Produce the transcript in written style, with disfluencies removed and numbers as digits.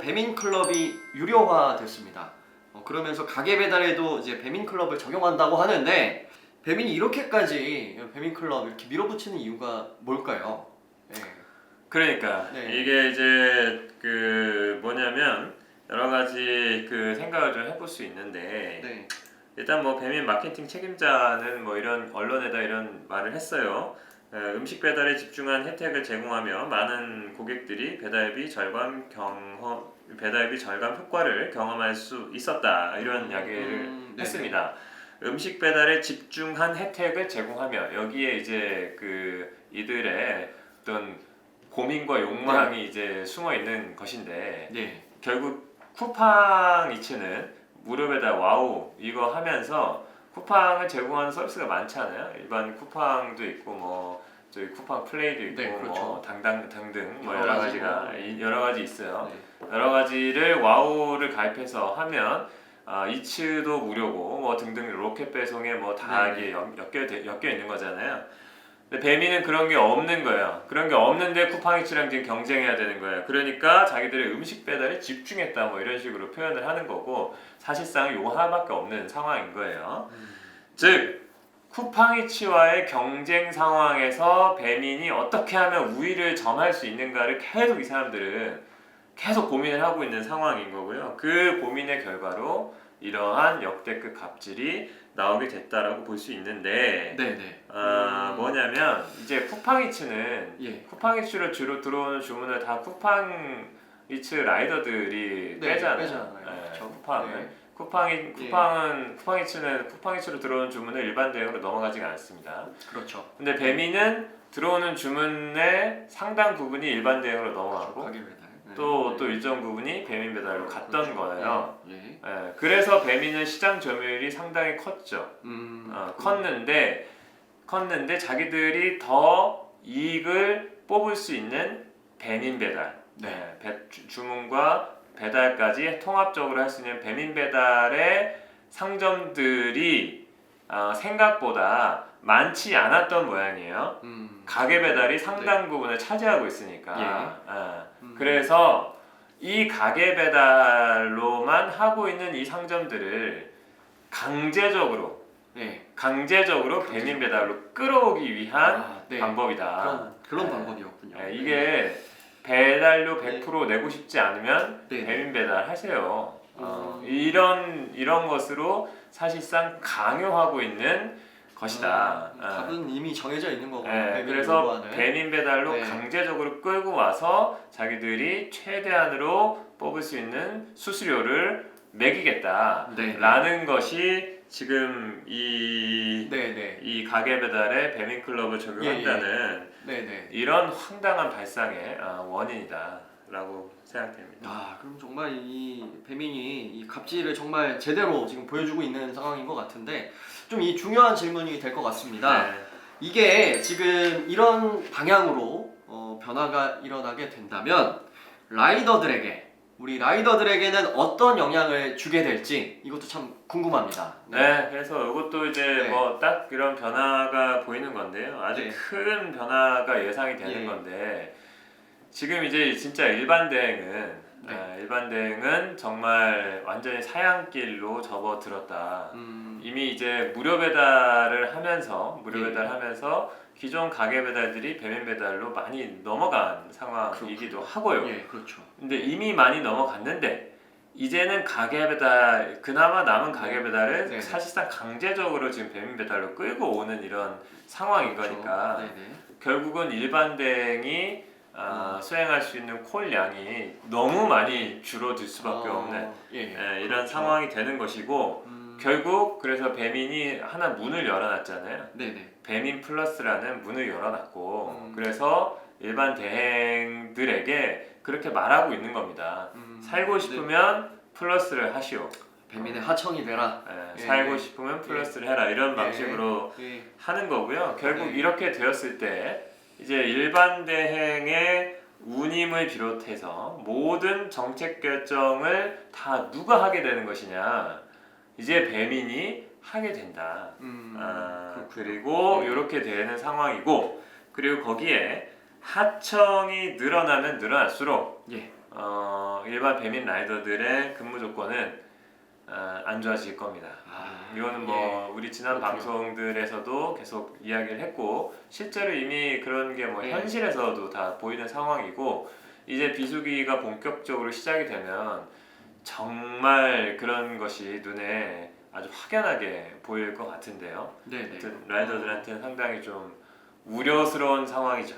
배민 클럽이 유료화됐습니다. 그러면서 가게 배달에도 이제 배민 클럽을 적용한다고 하는데 배민이 이렇게까지 배민 클럽 이렇게 밀어붙이는 이유가 뭘까요? 네. 그러니까 네. 이게 이제 그 뭐냐면 여러 가지 그 생각을 좀 해볼 수 있는데 네. 일단 뭐 배민 마케팅 책임자는 뭐 이런 언론에다 이런 말을 했어요. 음식 배달에 집중한 혜택을 제공하며 많은 고객들이 배달비 절감 효과를 경험할 수 있었다 이런 이야기를 했습니다. 음식 배달에 집중한 혜택을 제공하며 여기에 이제 그 이들의 어떤 고민과 욕망이 이제 숨어 있는 것인데 네. 결국 쿠팡 이츠는 무료 배달 와우 이거 하면서 쿠팡을 제공하는 서비스가 많잖아요. 일반 쿠팡도 있고 뭐 저희 쿠팡 플레이도 있고 네, 그렇죠. 뭐 당당 등등 뭐 여러 여러 가지 가지가 여러 가지 있어요. 네. 여러 가지를 와우를 가입해서 하면 이츠도 무료고 뭐 등등 로켓 배송에 뭐 다 네. 이게 엮여 있는 거잖아요. 근데 배민은 그런 게 없는 거예요. 그런 게 없는데 쿠팡이츠랑 지금 경쟁해야 되는 거예요. 그러니까 자기들의 음식 배달에 집중했다 뭐 이런 식으로 표현을 하는 거고 사실상 요 하나밖에 없는 상황인 거예요. 즉 쿠팡이츠와의 경쟁 상황에서 배민이 어떻게 하면 우위를 점할 수 있는가를 계속 이 사람들은 계속 고민을 하고 있는 상황인 거고요. 그 고민의 결과로 이러한 역대급 갑질이 나오게 됐다라고 볼 수 있는데 네네. 뭐냐면 이제 쿠팡이츠는 예. 쿠팡이츠로 주로 들어오는 주문을 다 쿠팡이츠 라이더들이 빼잖아요. 그렇죠. 쿠팡을. 네. 쿠팡이츠는 쿠팡이츠로 들어오는 주문을 일반 대행으로 넘어가지가 않습니다. 그렇죠. 근데 배민은 들어오는 주문의 상당 부분이 일반 대행으로 넘어가고 가게 배달. 또 일정 부분이 배민 배달로 갔던 그렇죠. 거예요. 예. 그래서 배민은 시장 점유율이 상당히 컸죠. 컸는데 자기들이 더 이익을 뽑을 수 있는 배민 배달, 주문과 배달까지 통합적으로 할 수 있는 배민 배달의 상점들이 생각보다 많지 않았던 모양이에요. 가게 배달이 상당 부분을 차지하고 있으니까. 그래서 이 가게 배달로만 하고 있는 이 상점들을 강제적으로 배민 배달로 끌어오기 위한 방법이다. 그런 방법이었군요. 이게 배달료 100% 내고 싶지 않으면 네. 배민 배달 하세요. 이런 것으로 사실상 강요하고 있는 것이다. 답은 이미 정해져 있는 거고. 그래서 배민 배달로 강제적으로 끌고 와서 자기들이 최대한으로 뽑을 수 있는 수수료를 매기겠다라는 것이 지금 이 가게 배달에 배민 클럽을 적용한다는 이런 황당한 발상의 원인이다라고 생각됩니다. 그럼 정말 이 배민이 이 갑질을 정말 제대로 지금 보여주고 있는 상황인 것 같은데 좀 이 중요한 질문이 될 것 같습니다. 이게 지금 이런 방향으로 변화가 일어나게 된다면 우리 라이더들에게는 어떤 영향을 주게 될지 이것도 참 궁금합니다. 그래서 이것도 이제 뭐 딱 이런 변화가 보이는 건데요. 아주 큰 변화가 예상이 되는 건데 지금 이제 진짜 일반 대행은 정말 완전히 사양길로 접어들었다. 이미 이제 무료 배달을 하면서 기존 가게 배달들이 배민 배달로 많이 넘어간 상황이기도 하고요. 그렇죠. 근데 이미 많이 넘어갔는데 이제는 그나마 남은 가게 배달을 사실상 강제적으로 지금 배민 배달로 끌고 오는 이런 상황인 거니까 결국은 일반 대행이 수행할 수 있는 콜 양이 너무 많이 줄어들 수밖에 없는 이런 상황이 되는 것이고 결국 그래서 배민이 하나 문을 열어놨잖아요. 배민 플러스라는 문을 열어놨고 그래서 일반 대행들에게 그렇게 말하고 있는 겁니다. 살고 싶으면 플러스를 하시오. 배민의 하청이 되라. 살고 싶으면 플러스를 해라. 이런 방식으로 하는 거고요. 결국 이렇게 되었을 때 이제 일반 대행의 운임을 비롯해서 모든 정책 결정을 다 누가 하게 되는 것이냐? 이제 배민이 하게 된다. 그리고 이렇게 되는 상황이고 그리고 거기에 하청이 늘어나면 늘어날수록 일반 배민 라이더들의 근무 조건은 안 좋아질 겁니다. 이거는 뭐 우리 지난 그렇군요. 방송들에서도 계속 이야기를 했고 실제로 이미 그런 게 뭐 예. 현실에서도 다 보이는 상황이고 이제 비수기가 본격적으로 시작이 되면 정말 그런 것이 눈에 아주 확연하게 보일 것 같은데요. 네네. 아무튼 라이더들한테는 상당히 좀 우려스러운 상황이죠.